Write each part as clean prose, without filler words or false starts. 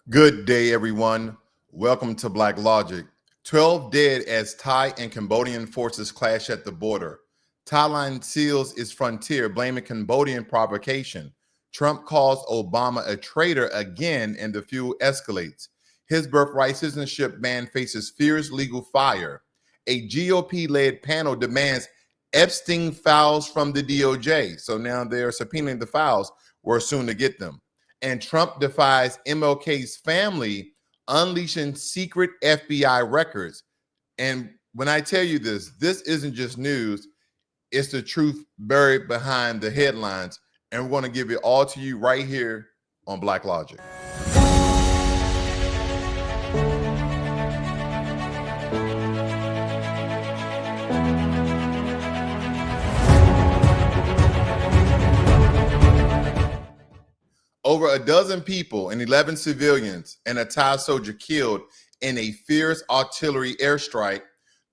Good day, everyone. Welcome to Black Logic. 12 dead as Thai and Cambodian forces clash at the border. Thailand seals its frontier, blaming Cambodian provocation. Trump calls Obama a traitor again, and the feud escalates. His birthright citizenship ban faces fierce legal fire. A GOP-led panel demands Epstein files from the DOJ. So now they're subpoenaing the files. We're soon to get them. And Trump defies MLK's family, unleashing secret FBI records. And when I tell you this isn't just news, it's the truth buried behind the headlines. And we're going to give it all to you right here on Black Logic. Over a dozen people and 11 civilians and a Thai soldier killed in a fierce artillery airstrike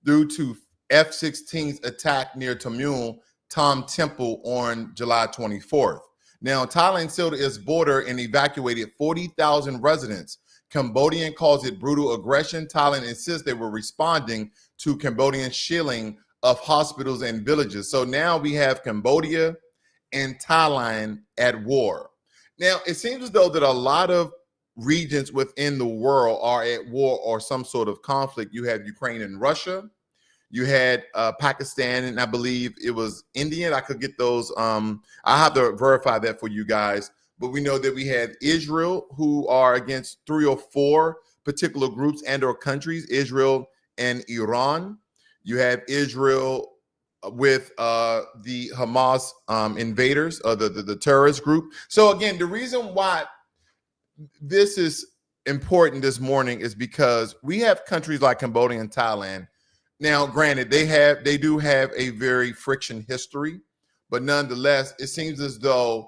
due to F-16's attack near Tamil Tom Temple on July 24th. Now, Thailand sealed its border and evacuated 40,000 residents. Cambodian calls it brutal aggression. Thailand insists they were responding to Cambodian shelling of hospitals and villages. So now we have Cambodia and Thailand at war. Now, it seems as though that a lot of regions within the world are at war or some sort of conflict. You have Ukraine and Russia. You had Pakistan, and I believe it was India. I could get those. I have to verify that for you guys. But we know that we had Israel, who are against 3 or 4 particular groups and or countries, Israel and Iran. You have Israel with the Hamas invaders, the terrorist group. So again, the reason why this is important this morning is because we have countries like Cambodia and Thailand. Now, granted, they do have a very friction history, but nonetheless, it seems as though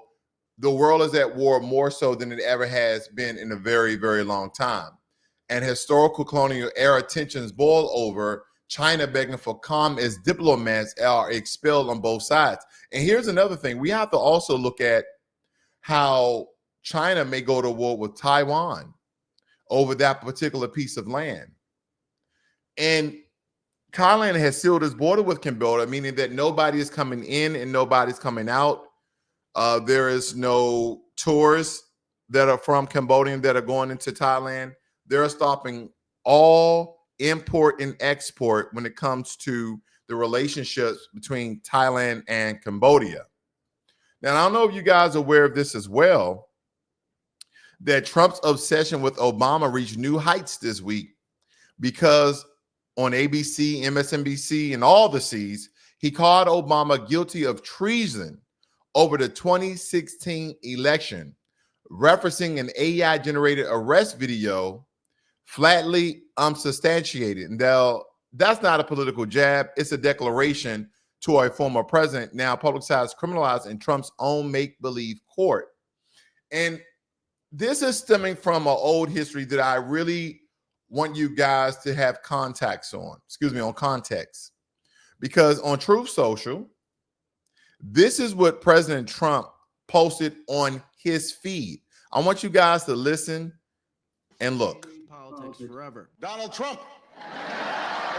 the world is at war more so than it ever has been in a very, very long time. And historical colonial era tensions boil over China begging for calm as diplomats are expelled on both sides. And here's another thing. We have to also look at how China may go to war with Taiwan over that particular piece of land. And Thailand has sealed its border with Cambodia, meaning that nobody is coming in and nobody's coming out. There is no tourists that are from Cambodia that are going into Thailand. They're stopping all import and export when it comes to the relationships between Thailand and Cambodia. Now, I don't know if you guys are aware of this as well, that Trump's obsession with Obama reached new heights this week because on ABC, MSNBC, and all the C's, he called Obama guilty of treason over the 2016 election, referencing an AI-generated arrest video flatly unsubstantiated. Now, that's not a political jab. It's a declaration to a former president, now publicized, criminalized in Trump's own make-believe court. And this is stemming from an old history that I really want you guys to have context on. On context. Because on Truth Social, this is what President Trump posted on his feed. I want you guys to listen and look. Politics forever. Donald Trump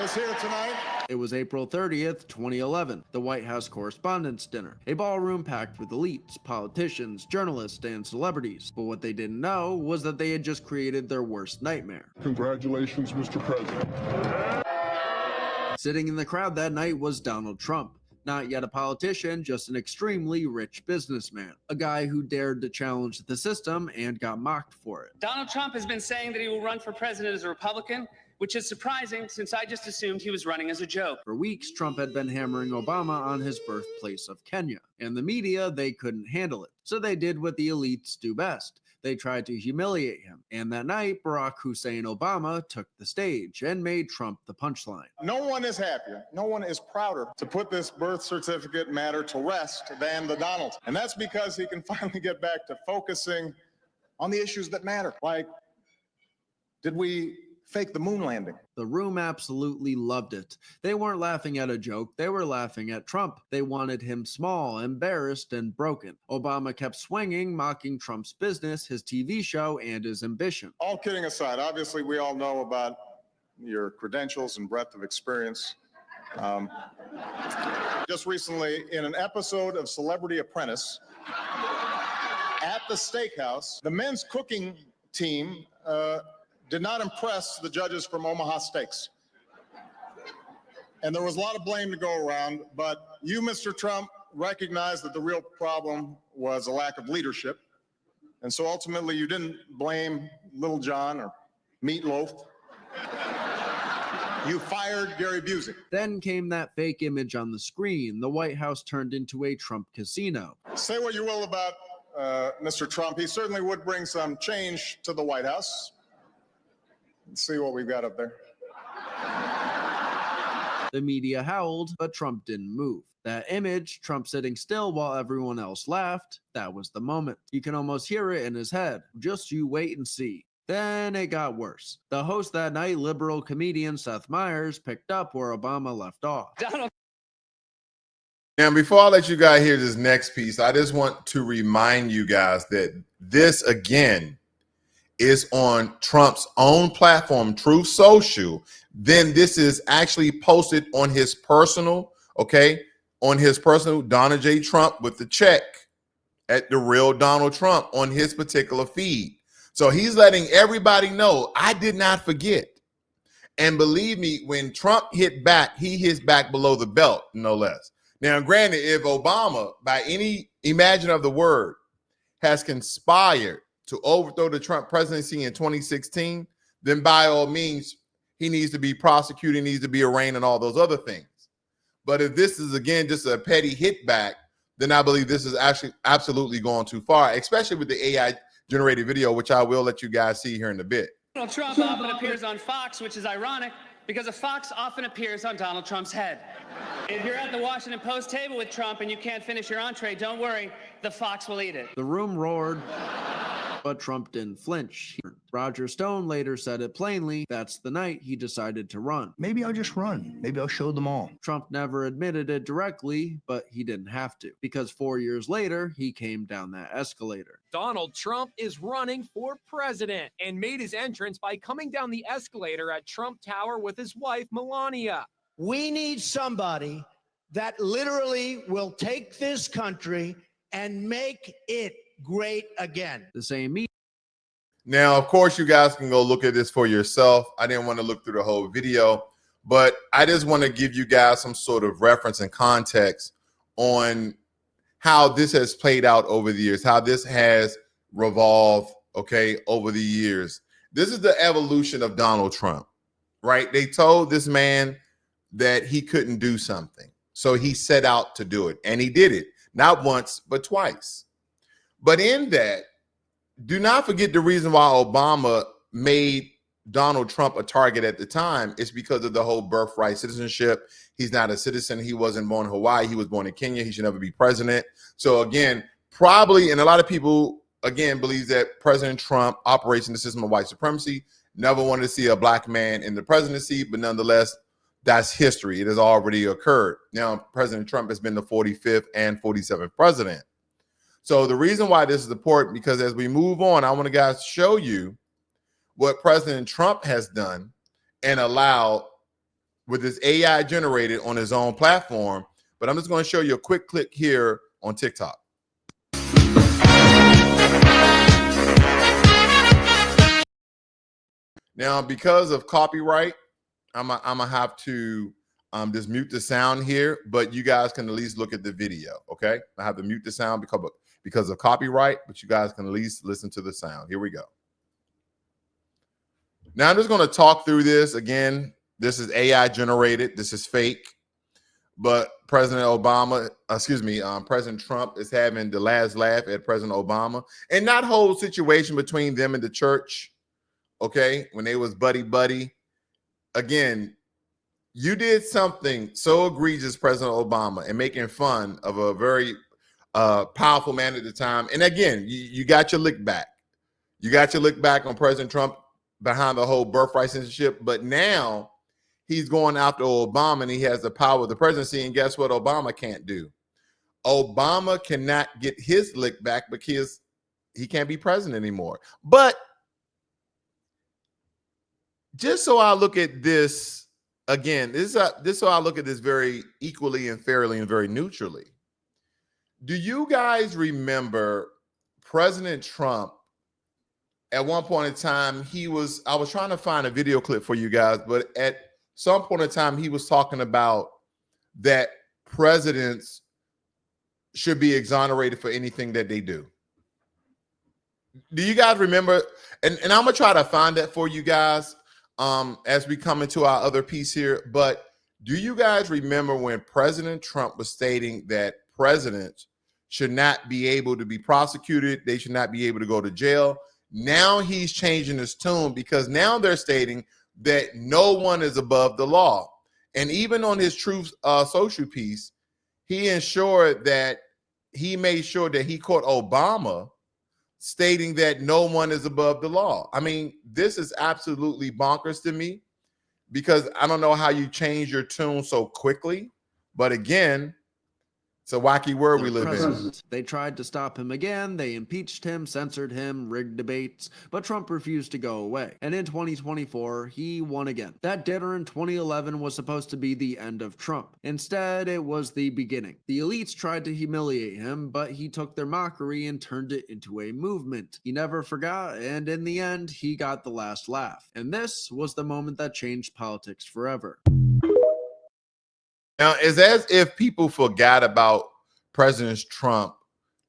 is here tonight. It was April 30th, 2011, the White House Correspondents' Dinner, a ballroom packed with elites, politicians, journalists, and celebrities. But what they didn't know was that they had just created their worst nightmare. Congratulations, Mr. President. Sitting in the crowd that night was Donald Trump. Not yet a politician, just an extremely rich businessman. A guy who dared to challenge the system and got mocked for it. Donald Trump has been saying that he will run for president as a Republican, which is surprising since I just assumed he was running as a joke. For weeks, Trump had been hammering Obama on his birthplace of Kenya. And the media, they couldn't handle it. So they did what the elites do best. They tried to humiliate him. And that night, Barack Hussein Obama took the stage and made Trump the punchline. No one is happier, no one is prouder to put this birth certificate matter to rest than the Donald. And that's because he can finally get back to focusing on the issues that matter. Like, did we fake the moon landing. The room absolutely loved it. They weren't laughing at a joke, they were laughing at Trump. They wanted him small, embarrassed, and broken. Obama kept swinging, mocking Trump's business, his TV show, and his ambition. All kidding aside, obviously we all know about your credentials and breadth of experience. Just recently, in an episode of Celebrity Apprentice, at the steakhouse, the men's cooking team did not impress the judges from Omaha Steaks. And there was a lot of blame to go around, but you, Mr. Trump, recognized that the real problem was a lack of leadership. And so ultimately you didn't blame Little John or Meatloaf. You fired Gary Busey. Then came that fake image on the screen. The White House turned into a Trump casino. Say what you will about Mr. Trump. He certainly would bring some change to the White House. Let's see what we've got up there. The media howled, but Trump didn't move. That image, Trump sitting still while everyone else laughed, that was the moment. You can almost hear it in his head. Just you wait and see. Then it got worse. The host that night, liberal comedian Seth Meyers, picked up where Obama left off. Now, before I let you guys hear this next piece, I just want to remind you guys that this, again, is on Trump's own platform, Truth Social. Then this is actually posted on his personal, okay, on his personal Donald J. Trump with the check at the real Donald Trump on his particular feed. So he's letting everybody know, I did not forget. And believe me, when Trump hit back, he hits back below the belt, no less. Now, granted, if Obama, by any imagine of the word, has conspired to overthrow the Trump presidency in 2016, then by all means, he needs to be prosecuted, needs to be arraigned, and all those other things. But if this is, again, just a petty hit back, then I believe this is actually absolutely going too far, especially with the AI generated video, which I will let you guys see here in a bit. Donald Trump often appears on Fox, which is ironic because a fox often appears on Donald Trump's head. If you're at the Washington Post table with Trump and you can't finish your entree, don't worry, the fox will eat it. The room roared, but Trump didn't flinch. Roger Stone later said it plainly. That's the night he decided to run. Maybe I'll just run. Maybe I'll show them all. Trump never admitted it directly, but he didn't have to, because 4 years later, he came down that escalator. Donald Trump is running for president and made his entrance by coming down the escalator at Trump Tower with his wife, Melania. We need somebody that literally will take this country and make it great again. The same meeting. Now, of course, you guys can go look at this for yourself. I didn't want to look through the whole video, but I just want to give you guys some sort of reference and context on how this has played out over the years, how this has revolved, okay, over the years. This is the evolution of Donald Trump, right? They told this man that he couldn't do something, so he set out to do it, and he did it, not once, but twice. But in that, do not forget the reason why Obama made Donald Trump a target at the time is because of the whole birthright citizenship. He's not a citizen. He wasn't born in Hawaii. He was born in Kenya. He should never be president. So again, probably, and a lot of people, again, believe that President Trump operates in the system of white supremacy, never wanted to see a black man in the presidency, but nonetheless, that's history. It has already occurred. Now, President Trump has been the 45th and 47th president. So the reason why this is important, because as we move on, I want to guys show you what President Trump has done and allowed with this AI generated on his own platform. But I'm just going to show you a quick clip here on TikTok. Now, because of copyright, I'm gonna have to just mute the sound here, but you guys can at least look at the video, okay? I have to mute the sound because of copyright, but you guys can at least listen to the sound. Here we go. Now I'm just going to talk through this. Again, this is AI generated. This is fake. But President Trump is having the last laugh at President Obama. And that whole situation between them and the church, okay, when they was buddy-buddy. Again, you did something so egregious, President Obama, and making fun of a very powerful man at the time. And again, you got your lick back. You got your lick back on President Trump behind the whole birthright citizenship, but now he's going after Obama and he has the power of the presidency. And guess what Obama can't do? Obama cannot get his lick back because he can't be president anymore. But just so I look at this again, this so I look at this very equally and fairly and very neutrally. Do you guys remember President Trump? At one point in time, I was trying to find a video clip for you guys, but at some point in time, he was talking about that presidents should be exonerated for anything that they do. Do you guys remember? And I'm gonna try to find that for you guys as we come into our other piece here. But do you guys remember when President Trump was stating that presidents should not be able to be prosecuted? They should not be able to go to jail. Now he's changing his tune because now they're stating that no one is above the law. And even on his Truth Social piece, he ensured that he made sure that he caught Obama stating that no one is above the law. I mean, this is absolutely bonkers to me because I don't know how you change your tune so quickly. But again, it's a wacky world we live in. They tried to stop him again. They impeached him, censored him, rigged debates, but Trump refused to go away. And in 2024, he won again. That dinner in 2011 was supposed to be the end of Trump. Instead, it was the beginning. The elites tried to humiliate him, but he took their mockery and turned it into a movement. He never forgot, and in the end, he got the last laugh. And this was the moment that changed politics forever. Now, it's as if people forgot about President Trump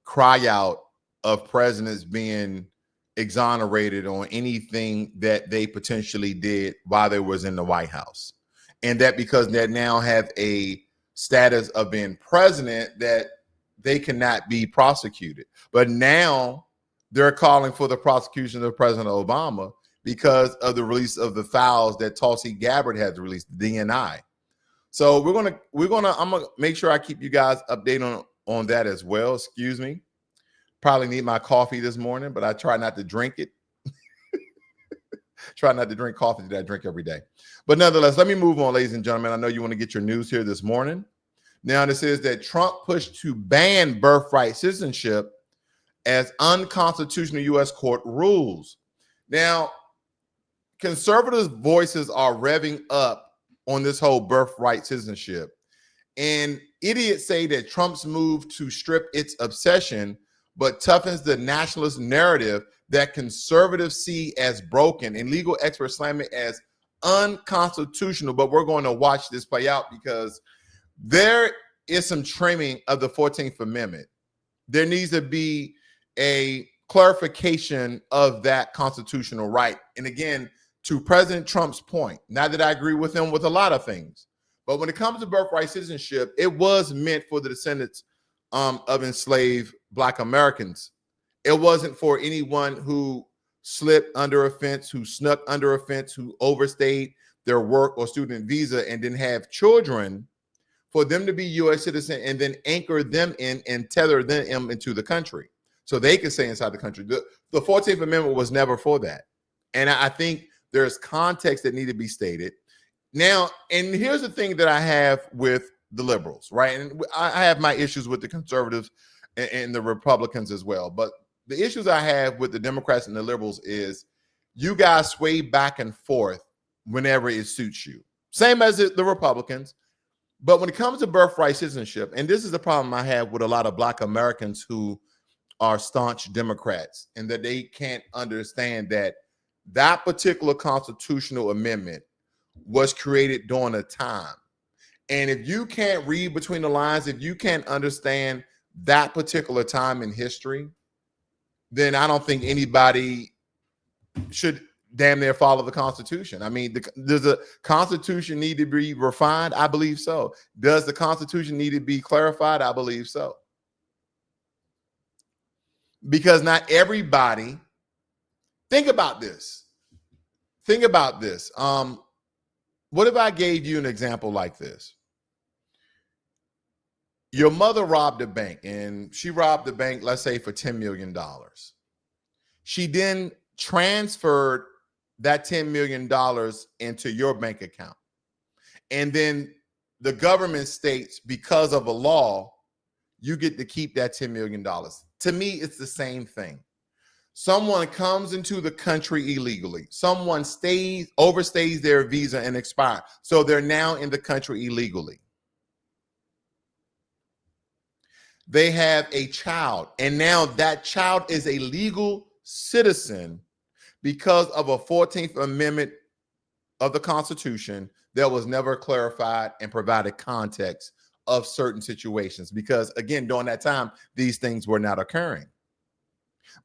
cry out of presidents being exonerated on anything that they potentially did while they was in the White House. And that because they now have a status of being president that they cannot be prosecuted. But now they're calling for the prosecution of President Obama because of the release of the files that Tulsi Gabbard had to release, the DNI. So I'm gonna make sure I keep you guys updated on that as well. Excuse me. Probably need my coffee this morning, but I try not to drink it. Try not to drink coffee that I drink every day. But nonetheless, let me move on, ladies and gentlemen. I know you want to get your news here this morning. Now, this is that Trump pushed to ban birthright citizenship as unconstitutional U.S. court rules. Now, conservative voices are revving up on this whole birthright citizenship. And idiots say that Trump's move to strip its obsession, but toughens the nationalist narrative that conservatives see as broken, and legal experts slam it as unconstitutional. But we're going to watch this play out because there is some trimming of the 14th Amendment. There needs to be a clarification of that constitutional right. And again, to President Trump's point, not that I agree with him with a lot of things, but when it comes to birthright citizenship, it was meant for the descendants of enslaved Black Americans. It wasn't for anyone who slipped under a fence, who snuck under a fence, who overstayed their work or student visa and didn't have children, for them to be U.S. citizen and then anchor them in and tether them into the country so they could stay inside the country. The 14th Amendment was never for that. And I think there's context that need to be stated. Now, and here's the thing that I have with the liberals, right? And I have my issues with the conservatives and the Republicans as well. But the issues I have with the Democrats and the liberals is you guys sway back and forth whenever it suits you. Same as the Republicans. But when it comes to birthright citizenship, and this is the problem I have with a lot of Black Americans who are staunch Democrats, and that they can't understand that that particular constitutional amendment was created during a time. And if you can't read between the lines, if you can't understand that particular time in history, then I don't think anybody should damn near follow the Constitution. I mean, does the Constitution need to be refined? I believe so. Does the Constitution need to be clarified? I believe so. Because not everybody, think about this. Think about this. What if I gave you an example like this? Your mother robbed a bank, and she robbed the bank, let's say, for $10 million. She then transferred that $10 million into your bank account. And then the government states, because of a law, you get to keep that $10 million. To me, it's the same thing. Someone comes into the country illegally. Someone overstays their visa and expires. So they're now in the country illegally. They have a child, and now that child is a legal citizen because of a 14th Amendment of the Constitution that was never clarified and provided context of certain situations. Because again, during that time, these things were not occurring.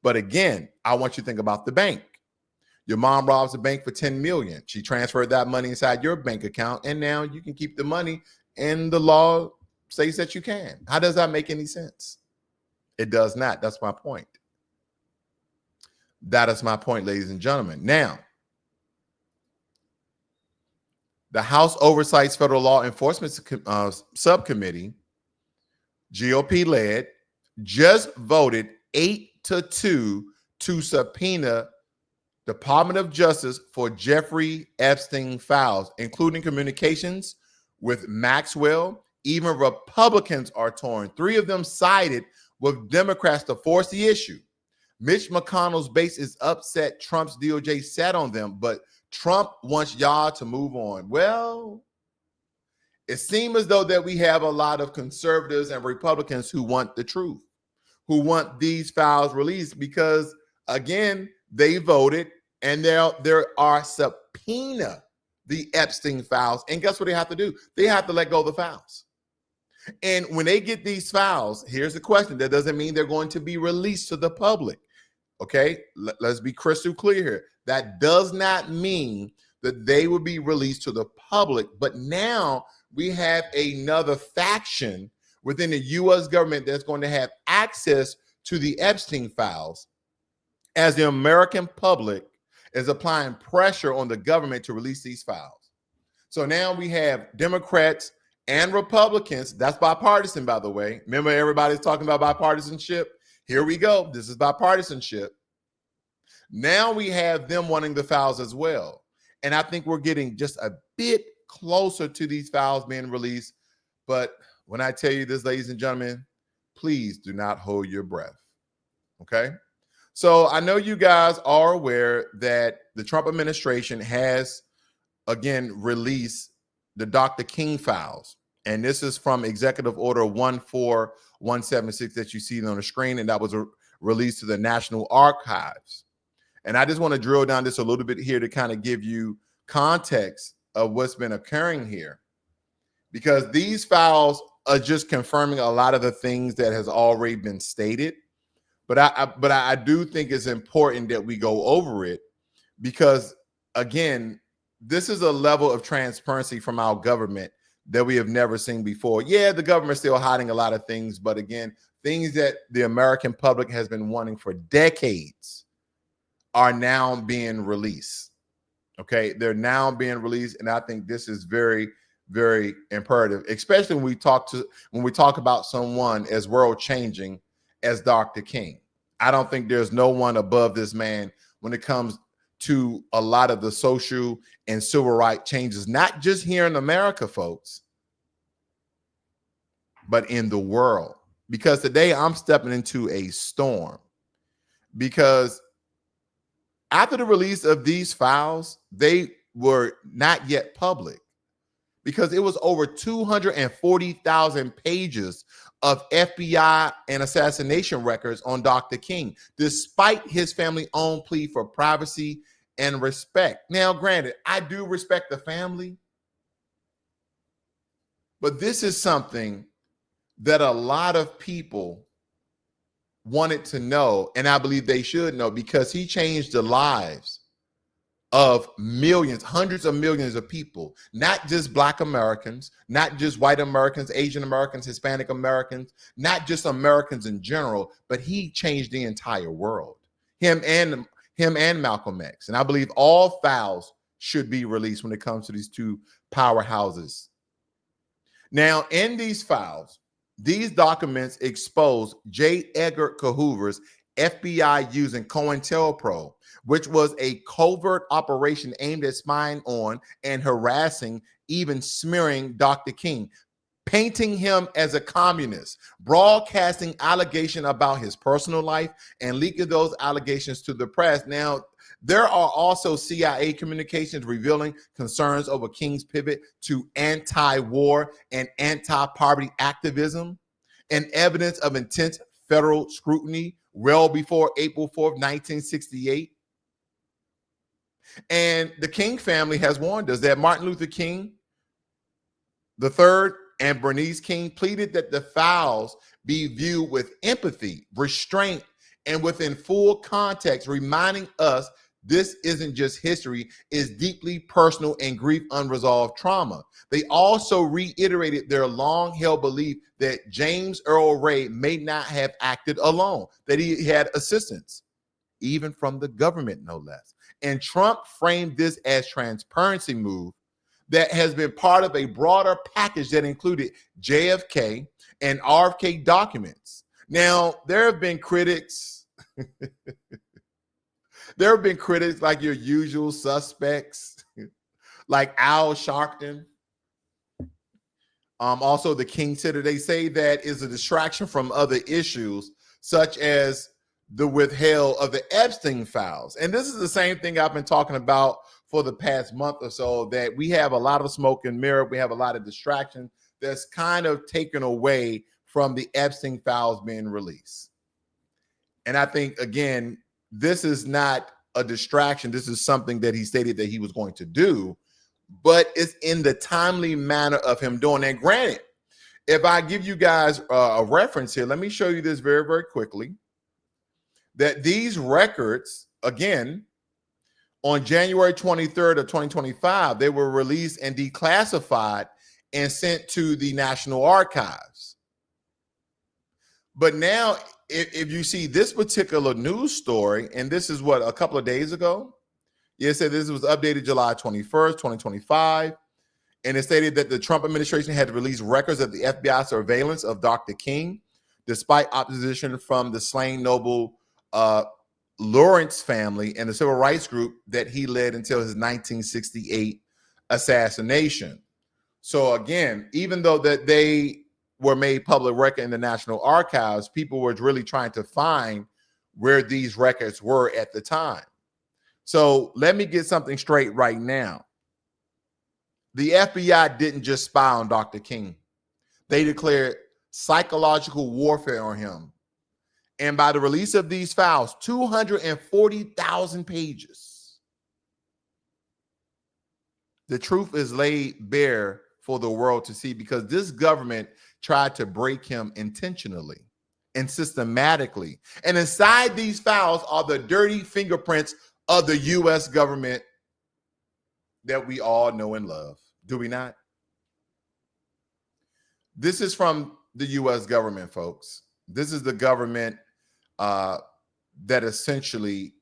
But again, I want you to think about the bank. Your mom robs the bank for $10 million. She transferred that money inside your bank account, and now you can keep the money, and the law states that you can. How does that make any sense? It does not. That's my point. That is my point, ladies and gentlemen. Now, the House Oversight's Federal Law Enforcement Subcommittee, GOP led, just voted 8-2 to subpoena Department of Justice for Jeffrey Epstein files, including communications with Maxwell. Even Republicans are torn. 3 of them sided with Democrats to force the issue. Mitch McConnell's base is upset Trump's DOJ sat on them, but Trump wants y'all to move on. Well, it seems as though that we have a lot of conservatives and Republicans who want the truth, who want these files released because, again, they voted and there are subpoena the Epstein files. And guess what they have to do? They have to let go of the files. And when they get these files, here's the question. That doesn't mean they're going to be released to the public. Okay, let's be crystal clear here. That does not mean that they will be released to the public. But now we have another faction within the U.S. government that's going to have access to the Epstein files as the American public is applying pressure on the government to release these files. So now we have Democrats and Republicans. That's bipartisan, by the way. Remember, everybody's talking about bipartisanship. Here we go. This is bipartisanship. Now we have them wanting the files as well. And I think we're getting just a bit closer to these files being released. But when I tell you this, ladies and gentlemen, please do not hold your breath. Okay? So I know you guys are aware that the Trump administration has, again, released the Dr. King files. And this is from Executive Order 14176 that you see on the screen. And that was released to the National Archives. And I just want to drill down this a little bit here to kind of give you context of what's been occurring here. Because these files are just confirming a lot of the things that has already been stated. But I do think it's important that we go over it because, again, this is a level of transparency from our government that we have never seen before. Yeah, the government's still hiding a lot of things, but again, things that the American public has been wanting for decades are now being released. Okay, they're now being released, and I think this is very, very imperative, especially when we talk about someone as world changing as Dr. King. I don't think there's no one above this man when it comes to a lot of the social and civil rights changes, not just here in America, folks, but in the world. Because today I'm stepping into a storm. Because after the release of these files, they were not yet public. Because it was over 240,000 pages of FBI and assassination records on Dr. King, despite his family's own plea for privacy and respect. Now, granted, I do respect the family, but this is something that a lot of people wanted to know, and I believe they should know, because he changed the lives of millions, hundreds of millions of people, not just Black Americans, not just white Americans, Asian Americans, Hispanic Americans, not just Americans in general, but he changed the entire world, him and Malcolm X. And I believe all files should be released when it comes to these two powerhouses. Now, in these files, these documents expose J. Edgar Hoover's FBI using COINTELPRO, which was a covert operation aimed at spying on and harassing, even smearing Dr. King, painting him as a communist, broadcasting allegation about his personal life and leaking those allegations to the press. Now, there are also CIA communications revealing concerns over King's pivot to anti-war and anti-poverty activism and evidence of intense federal scrutiny well before April 4th, 1968. And the King family has warned us that Martin Luther King III and Bernice King pleaded that the files be viewed with empathy, restraint, and within full context, reminding us this isn't just history, it's deeply personal and grief unresolved trauma. They also reiterated their long-held belief that James Earl Ray may not have acted alone, that he had assistance, even from the government, no less. And Trump framed this as transparency move that has been part of a broader package that included JFK and RFK documents. Now, there have been critics. There have been critics like your usual suspects, like Al Sharpton. Also, the King Sitter, they say that is a distraction from other issues, such as the withheld of the Epstein files. And this is the same thing I've been talking about for the past month or so, that we have a lot of smoke and mirror. We have a lot of distraction that's kind of taken away from the Epstein files being released. And I think, again, this is not a distraction. This is something that he stated that he was going to do, but it's in the timely manner of him doing it. Granted, if I give you guys a reference here, let me show you this very, very quickly, that these records, again, on January 23rd of 2025, they were released and declassified and sent to the National Archives. But now, if you see this particular news story, and this is what, a couple of days ago? Yeah, it said this was updated July 21st, 2025. And it stated that the Trump administration had released records of the FBI surveillance of Dr. King, despite opposition from the slain Noble Lawrence family and the civil rights group that he led until his 1968 assassination. So again, even though that they were made public record in the National Archives, people were really trying to find where these records were at the time. So let me get something straight right now. The FBI didn't just spy on Dr. King. They declared psychological warfare on him. And by the release of these files, 240,000 pages, the truth is laid bare for the world to see, because this government tried to break him intentionally and systematically. And inside these files are the dirty fingerprints of the U.S. government that we all know and love. Do we not? This is from the U.S. government, folks. This is the government that essentially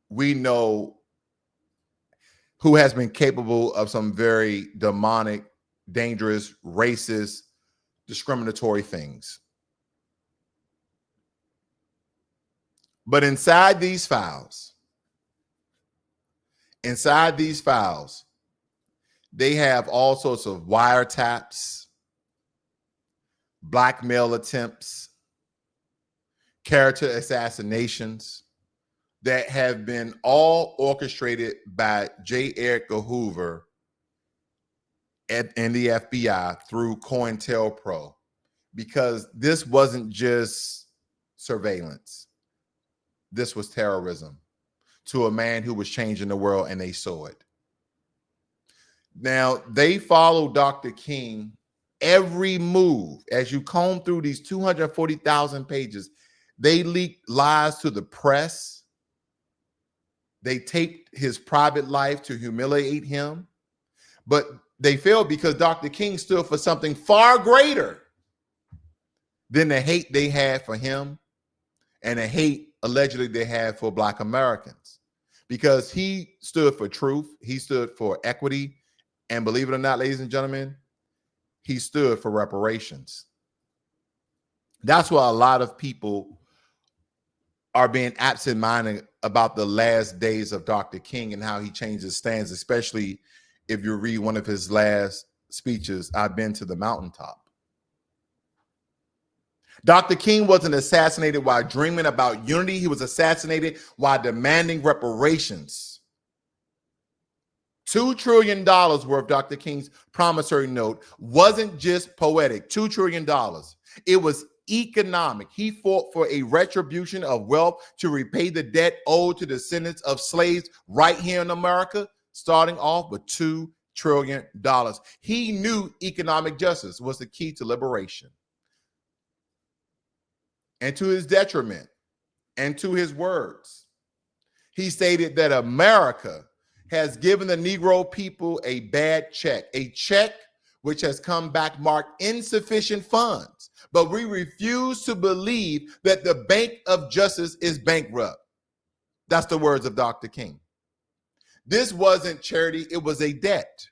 we know who has been capable of some very demonic, dangerous, racist, discriminatory things. But inside these files, they have all sorts of wiretaps, blackmail attempts, character assassinations that have been all orchestrated by J. Edgar Hoover and the FBI through COINTELPRO, because this wasn't just surveillance. This was terrorism to a man who was changing the world, and they saw it. Now, they followed Dr. King every move. As you comb through these 240,000 pages, they leaked lies to the press. They taped his private life to humiliate him. But they failed because Dr. King stood for something far greater than the hate they had for him and the hate allegedly they had for Black Americans. Because he stood for truth. He stood for equity. And believe it or not, ladies and gentlemen, he stood for reparations. That's why a lot of people are being absent-minded about the last days of Dr. King and how he changed his stance, especially if you read one of his last speeches, I've been to the mountaintop. Dr. King wasn't assassinated while dreaming about unity. He was assassinated while demanding reparations. $2 trillion worth Dr. King's promissory note wasn't just poetic. $2 trillion. It was economic. He fought for a retribution of wealth to repay the debt owed to descendants of slaves right here in America, starting off with $2 trillion. He knew economic justice was the key to liberation. And to his detriment, and to his words, he stated that America has given the Negro people a bad check, a check which has come back marked insufficient funds. But we refuse to believe that the Bank of Justice is bankrupt. That's the words of Dr. King. This wasn't charity, it was a debt,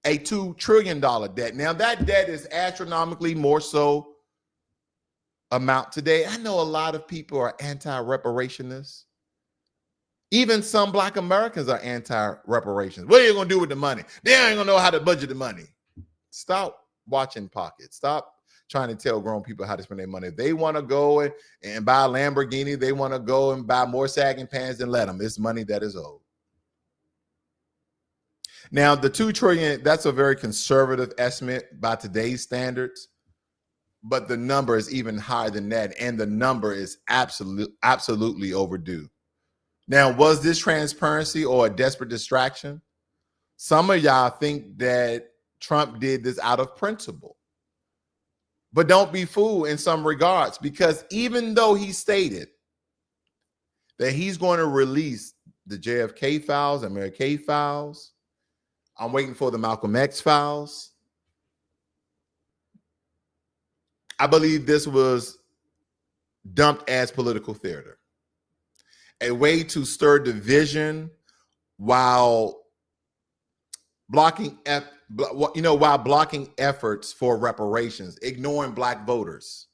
a $2 trillion debt. Now that debt is astronomically more so amount today. I know a lot of people are anti-reparationists. Even some Black Americans are anti-reparations. What are you going to do with the money? They ain't going to know how to budget the money. Stop watching pockets. Stop trying to tell grown people how to spend their money. If they want to go and buy a Lamborghini, they want to go and buy more sagging pants, then let them. It's money that is owed. Now, the $2 trillion, that's a very conservative estimate by today's standards. But the number is even higher than that, and the number is absolutely overdue. Now, was this transparency or a desperate distraction? Some of y'all think that Trump did this out of principle. But don't be fooled in some regards, because even though he stated that he's going to release the JFK files, MLK files, I'm waiting for the Malcolm X files, I believe this was dumped as political theater, a way to stir division while blocking efforts for reparations, ignoring Black voters,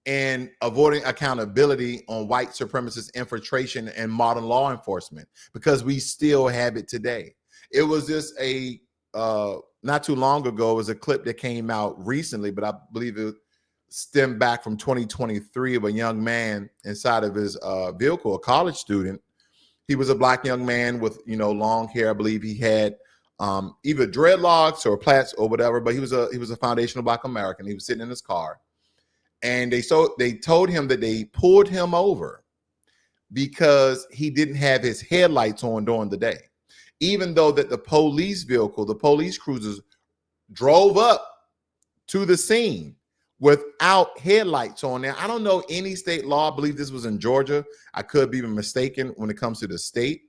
and avoiding accountability on white supremacist infiltration and modern law enforcement, because we still have it today. It was just not too long ago, it was a clip that came out recently, but I believe it stemmed back from 2023 of a young man inside of his vehicle, a college student. He was a Black young man with, long hair. I believe he had either dreadlocks or plaits or whatever, but he was a foundational Black American. He was sitting in his car, and they told him that they pulled him over because he didn't have his headlights on during the day, even though that the police vehicle, the police cruisers, drove up to the scene without headlights on. Now, I don't know any state law. I believe this was in Georgia. I could be mistaken when it comes to the state.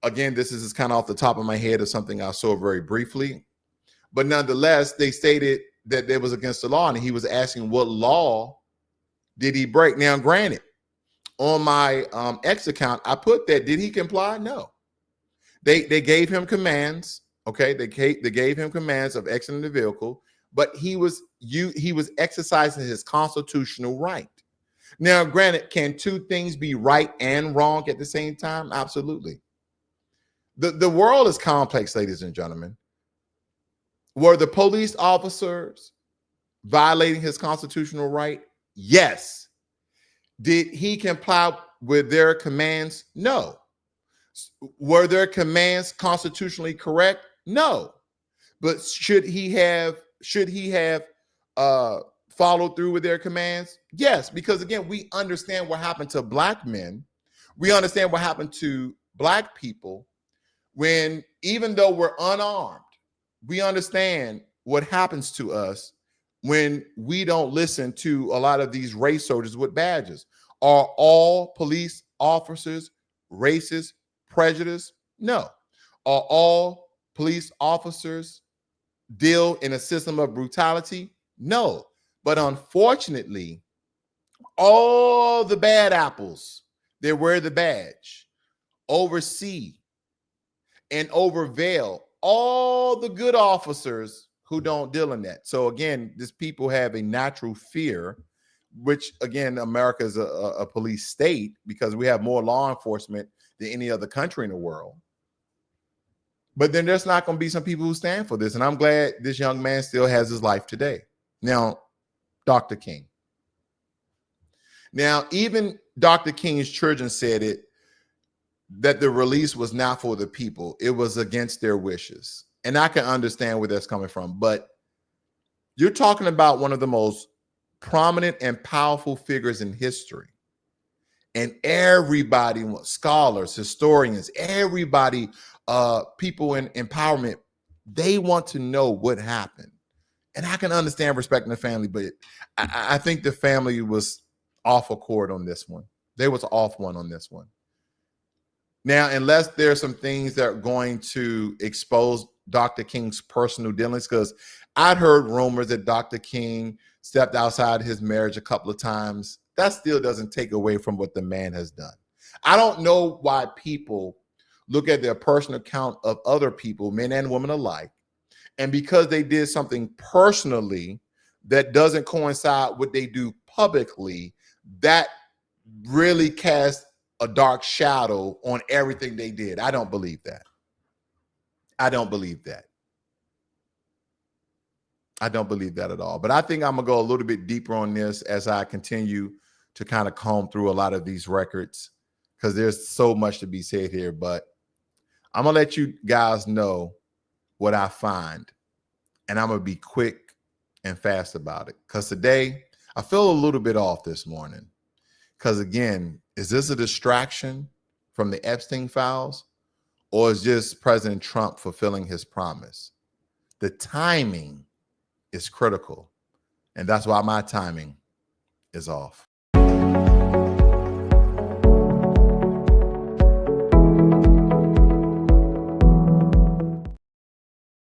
Again, this is kind of off the top of my head of something I saw very briefly. But nonetheless, they stated that it was against the law, and he was asking what law did he break. Now, granted, on my X account, I put that, did he comply? No. They gave him commands. Okay, they gave him commands of exiting the vehicle, but he was exercising his constitutional right. Now, granted, can two things be right and wrong at the same time? Absolutely. The world is complex, ladies and gentlemen. Were the police officers violating his constitutional right? Yes. Did he comply with their commands? No. Were their commands constitutionally correct? No. But should he have followed through with their commands? Yes, because again, we understand what happened to Black men. We understand what happened to Black people when, even though we're unarmed, we understand what happens to us when we don't listen to a lot of these race soldiers with badges. Are all police officers racist, prejudiced? No. Are all police officers deal in a system of brutality? No. But unfortunately, all the bad apples that wear the badge oversee and overveil all the good officers who don't deal in that. So again, these people have a natural fear which again, America is a police state because we have more law enforcement than any other country in the world. But then there's not going to be some people who stand for this. And I'm glad this young man still has his life today. Now, Dr. King. Now, even Dr. King's children said it, that the release was not for the people. It was against their wishes. And I can understand where that's coming from. But you're talking about one of the most prominent and powerful figures in history. And everybody, scholars, historians, everybody, people in empowerment, they want to know what happened. And I can understand respecting the family, but I think the family was off accord on this one. They was off one on this one. Now, unless there's some things that are going to expose Dr. King's personal dealings, because I'd heard rumors that Dr. King stepped outside his marriage a couple of times. That still doesn't take away from what the man has done. I don't know why people look at their personal account of other people, men and women alike, and because they did something personally that doesn't coincide with what they do publicly, that really casts a dark shadow on everything they did. I don't believe that. I don't believe that. I don't believe that at all. But I think I'm going to go a little bit deeper on this as I continue to kind of comb through a lot of these records, because there's so much to be said here. But I'm going to let you guys know what I find. And I'm going to be quick and fast about it, because today I feel a little bit off this morning. Because again, is this a distraction from the Epstein files, or is just President Trump fulfilling his promise? The timing is critical, and that's why my timing is off.